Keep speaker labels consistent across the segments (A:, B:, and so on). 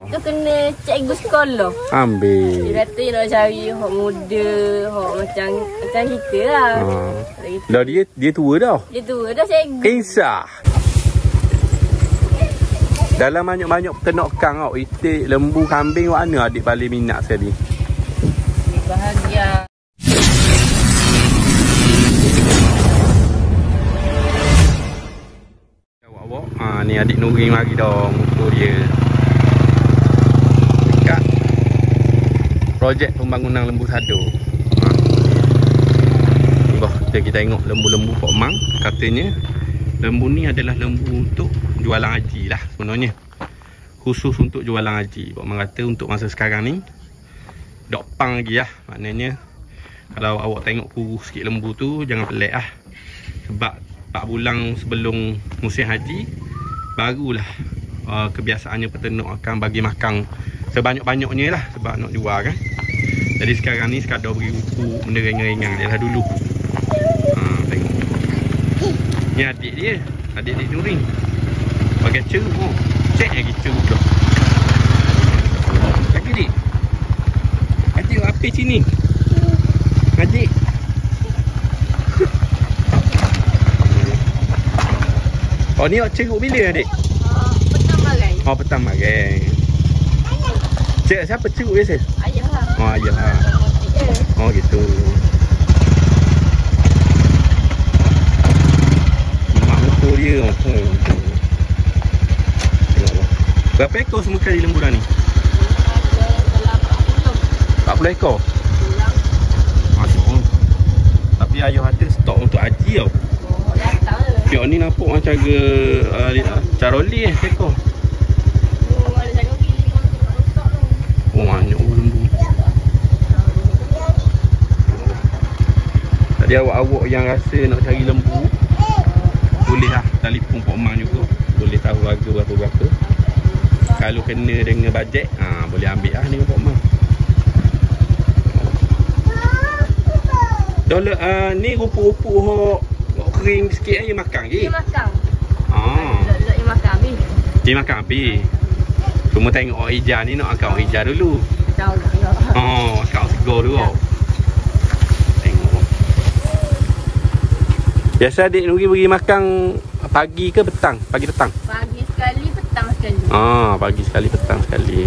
A: Tu kena cikgu sekolah.
B: Ambil.
A: Dia kata nak cari hok muda, hok macam kita lah.
B: Dah dia tua dah.
A: Dia tua dah cikgu.
B: Insah. Dalam banyak-banyak peternak kang awak, itik, lembu, kambing, awak mana adik paling minat sekali?
A: Bahagia.
B: Ni adik Nuri mari dah ukur dia dekat projek pembangunan lembu sado. Kita tengok lembu-lembu Pok Mang. Katanya lembu ni adalah lembu untuk jualan haji lah sebenarnya, khusus untuk jualan haji. Pok Mang kata untuk masa sekarang ni dok pang lagi lah. Maknanya kalau awak tengok kurus sikit lembu tu jangan pelik lah, sebab 4 bulan sebelum musim haji barulah kebiasaannya peternak akan bagi makan sebanyak-banyaknya lah, sebab nak jual kan. Jadi sekarang ni sekadar beri pupuk benda ringan-ringan je lah dulu. Tengok ni adik dia, adik Nuri pakai ceruk. Cek lagi ceruk dah. Lagi dik adik apa sini adik. Oh ni awak ceruk bila adik?
A: Petang malam.
B: Oh petang malam. Cik siapa ceruk biasa?
A: Ayah lah.
B: Oh ayah lah. Oh gitu. Mak muka dia. Berapa ekor semua kali lembu dah ni? 40 ekor? Tapi ayah ada stok untuk haji tau. Tengok ni nampak macam cara oli ekor. Oh banyak lembu. Tadi awak-awak yang rasa nak cari lembu, boleh lah telefon Pok Mang juga. Boleh tahu harga berapa-berapa. Kalau kena dengan bajet, boleh ambil lah dengan Pok Mang. Dollar ni rumput-rumput kering sikit aja makan ke?
A: Dia makan. Dia makan habis.
B: Dia makan habis. Cuma tengok orang hijau ni nak akak orang hijau dulu.
A: Tahu tak?
B: Akak segar dulu. Tengok. Biasa adik Nuri beri makan pagi ke petang? Pagi petang?
A: Pagi sekali, petang sekali.
B: Pagi sekali, petang sekali.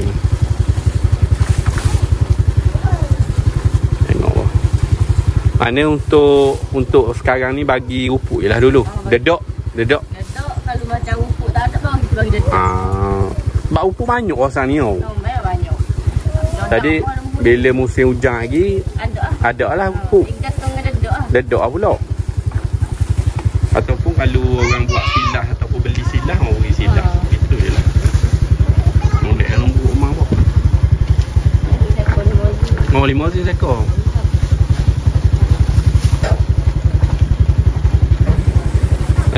B: Mana untuk sekarang ni bagi rupuk je lah dulu. Dedok.
A: Dedok kalau macam rupuk tak ada bang, kita bagi dedok.
B: Sebab rupuk banyak orang ni tau.
A: Banyak.
B: Tadi bila musim hujan lagi ada lah rupuk. Dedok lah pula. Ataupun kalau orang buat silah ataupun beli silah, orang beri silah. Itu je lah. Molek lembu rumah apa? 5 ekor.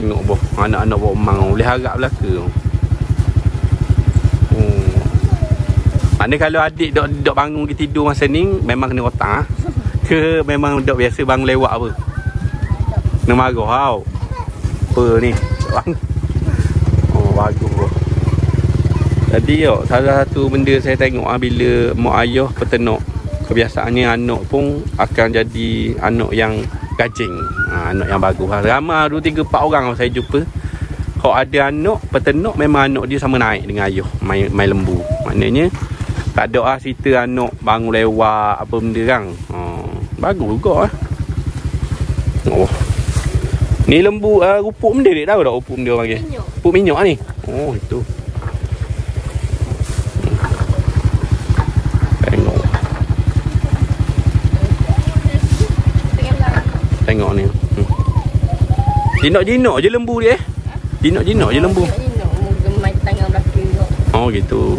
B: Tengok boh, anak-anak Pok Mang boleh harap belaka. Mana kalau adik dok bangun ke tidur masa ni memang kena otak ke memang dok biasa bangun lewat apa? Kena marah tau. Apa ni? Bagus boh. Jadi salah satu benda saya tengok bila mak ayah peternak, kebiasaannya anak pun akan jadi anak yang gajing. Anak yang bagus. Ramai 2, 3, 4 orang saya jumpa. Kalau ada anak peternak, memang anak dia sama naik dengan ayah main lembu. Maknanya tak ada cerita anak bangun lewat apa benda kan. Bagus juga lah. Ni lembu rupuk benda dia tahu tak rupuk benda orang panggil? Rupuk minyak ni. Oh itu. Tengok ni. Jinak-jinak je lembu dia. Jinak-jinak je lembu.
A: Gemai tangan belakang tu.
B: Oh gitu.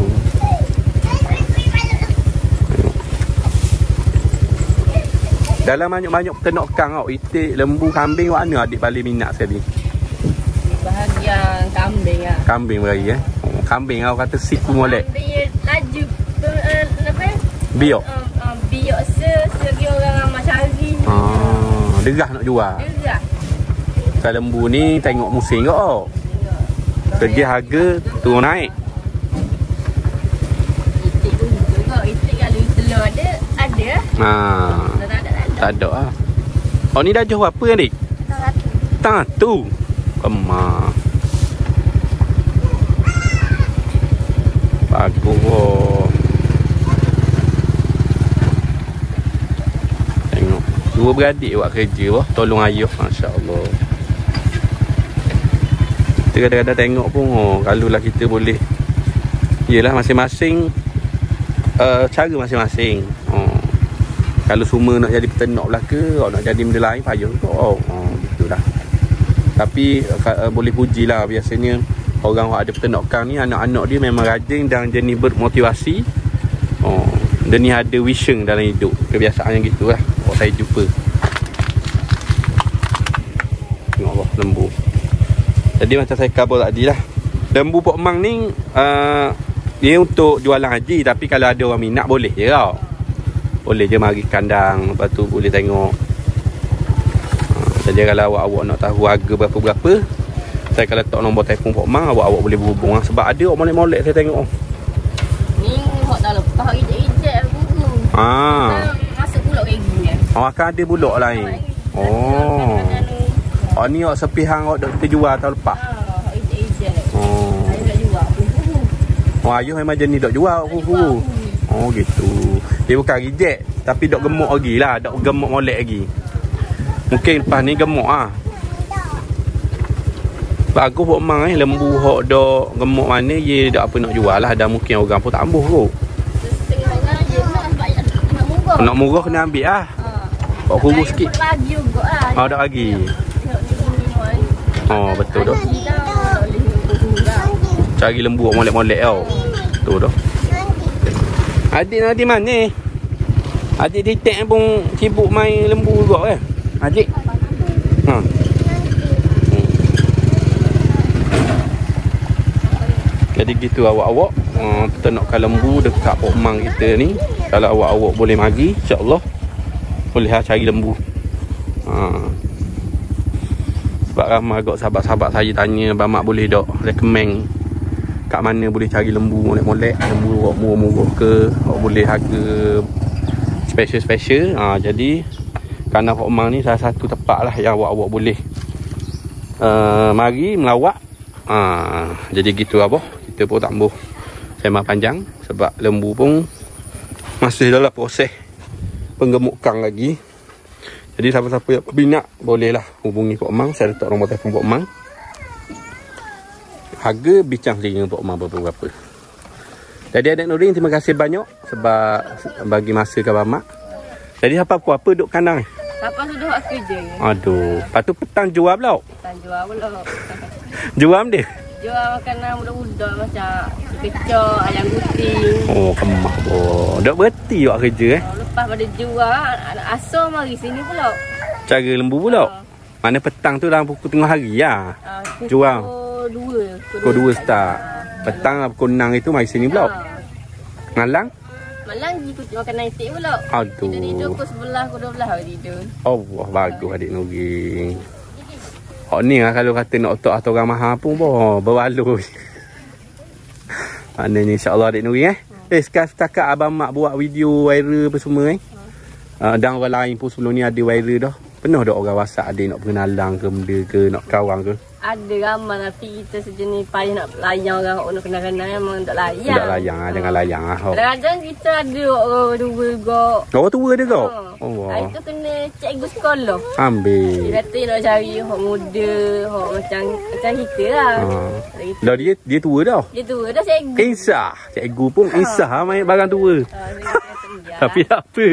B: Dalam banyak-banyak peternak kang awak, itik, lembu, kambing, awak mana adik paling minat sekali?
A: Bahagian kambing lah.
B: Kambing bagi kambing awak kata siku molek.
A: Kambing laju apa?
B: Biok.
A: Biok segi orang ramai cari.
B: Derah nak jual.
A: Derah.
B: Kalau lembu ni tengok musim ke? Segi harga turun naik. Tak ada lah. Oh ni dah jual apa adik? Tak tu. Kemak. Bagus oh. Tengok. Dua beradik buat kerja wah. Tolong ayuh. Masya-Allah. Kita kadang-kadang tengok pun kalau lah kita boleh. Yelah masing-masing cara masing-masing. Kalau semua nak jadi peternak belaka, nak jadi benda lain payah kot. Begitulah. Tapi boleh pujilah biasanya orang yang ada peternakan ni anak-anak dia memang rajin dan jenis bermotivasi. Dia ni ada vision dalam hidup. Kebiasaan yang gitulah. Saya jumpa. Tengok Allah lembu. Jadi macam saya khabar tadi lah. Lembu Pok Mang ni dia untuk jualan haji. Tapi kalau ada orang minat boleh je tau. Boleh je mari kandang. Lepas tu boleh tengok. Jadi kalau awak nak tahu harga berapa-berapa, saya akan letak nombor telefon Pok Mang. Awak boleh berhubung lah. Sebab ada orang molek-molek saya tengok.
A: Ni hok dah lepas ijek-ijek guru. Masuk pulak lagi ni.
B: Akan ada bulak lain. Ni awak sepihang awak dah kita jual tahun lepas.
A: Ijek-ijek. Saya dah jual.
B: Ayuh memang jenis dok jual guru. Gitu. Dia bukan reject tapi dok gemuk lagi lah, dok gemuk molek lagi. Mungkin lepas ni gemuk ah. Bagus Pok Mang lembu hok dok gemuk mana ye dak apa nak jual lah, dah mungkin orang pun tak ambuh kot. Nak murah kena ambil ah. Kok kurus sikit.
A: Lagi jugaklah.
B: Dak lagi. Betul dah. Cari lembu molek-molek tau. Tu dah. Adik nanti mana? Adik titik pun sibuk main lembu juga kan? Adik? Jadi gitu awak-awak peternakan lembu dekat Pok Mang kita ni. Kalau awak-awak boleh mari, insya-Allah boleh cari lembu. Sebab ramai agak sahabat-sahabat saya tanya, Abang Mak boleh tak recommend kat mana boleh cari lembu molek-molek, lembu murah-murah ke, boleh harga special-special. Jadi kandang Pok Mang ni salah satu tempat lah yang awak-awak boleh mari melawat. Jadi gitu abah, kita pun tak boleh sembang panjang sebab lembu pun masih dalam proses penggemukan lagi. Jadi siapa-siapa yang berminat bolehlah hubungi Pok Mang. Saya letak nombor telefon Pok Mang. Harga bincang dengan Pok Mang berapa-berapa. Jadi Adik Nurin terima kasih banyak sebab bagi masa ke Abang Mak. Jadi apa-apa duk kandang ni?
A: Apa sudah buat kerja ni?
B: Aduh, lepas tu petang jual pula.
A: Petang jual pula.
B: Jual dia?
A: Jual makanan budak-budak macam kecok, ayam guting.
B: Kemak boh. Dok berhenti buat kerja
A: Lepas pada jual, asal mari sini pula.
B: Cara lembu pula. Mana petang tu dalam pukul tengah hari lah. Jual. Pukul 2 start. Petang pukul 6 itu mari sini pula. Ngalang?
A: Malang ikut makan itik pula.
B: Aduh.
A: Kita tidur pukul 11, pukul 12 hari tidur.
B: Allah, bagus Adik Nurin. Ni lah kalau kata nak otak atau orang mahal pun berbaloi. Maknanya insya-Allah Adik Nurin sekarang setakat Abang Mak buat video viral apa semua dan orang lain pun sebelum ni ada viral dah. Pernah tak orang WhatsApp adik nak berkenalan ke benda ke, nak kawan ke?
A: Ada ramai tapi kita sejenis payah nak layan orang nak kenal-kenal memang tak layan.
B: Tak layan jangan layan lah.
A: Kadang-kadang kita ada orang dua kok.
B: Orang tua ada kau?
A: Hari tu kena cikgu sekolah.
B: Ambil.
A: Dia kata nak cari orang muda, orang macam kita lah.
B: Dah dia tua dah.
A: Dia tua dah cikgu.
B: Insah. Cikgu pun insah main barang tua. Tapi tak apa.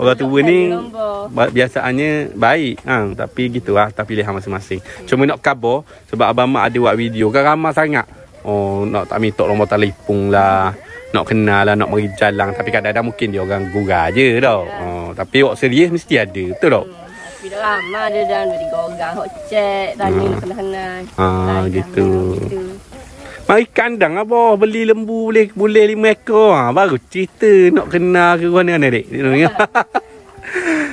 B: Orang tua ni biasaannya baik tapi gitu lah, tak pilihan masing-masing. Cuma nak khabar sebab Abang Mak ada buat video kan ramai sangat. Nak tak minta nombor telefon lah, nak kenal lah, nak mari jalan. Tapi kadang-kadang mungkin dia orang gurau je tau. Tapi awak serius mesti ada, betul tak?
A: Tapi dah ramai ada dan 2-3 orang hok cek tanya nak kenal-kenal.
B: Gitu. Mari kandang apa beli lembu boleh 5 ekor. Baru cerita nak kenal ke mana Adik.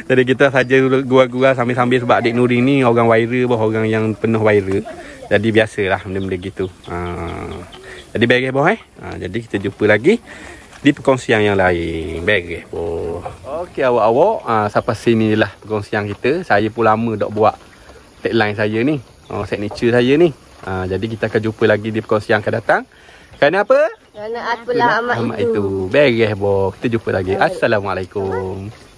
B: Jadi kita saja gua-gua sambil-sambil sebab Adik Nurin ni orang viral, orang yang penuh viral. Jadi biasalah benda-benda gitu. Jadi baik boh jadi kita jumpa lagi di perkongsian yang lain. Beres pun. Okey awak-awak, sampai sinilah perkongsian kita. Saya pun lama tak buat tagline saya ni. Signature saya ni. Jadi kita akan jumpa lagi di perkongsian akan datang. Kerana apa?
A: Kerana akulah amat itu.
B: Beres boh. Kita jumpa lagi. Assalamualaikum.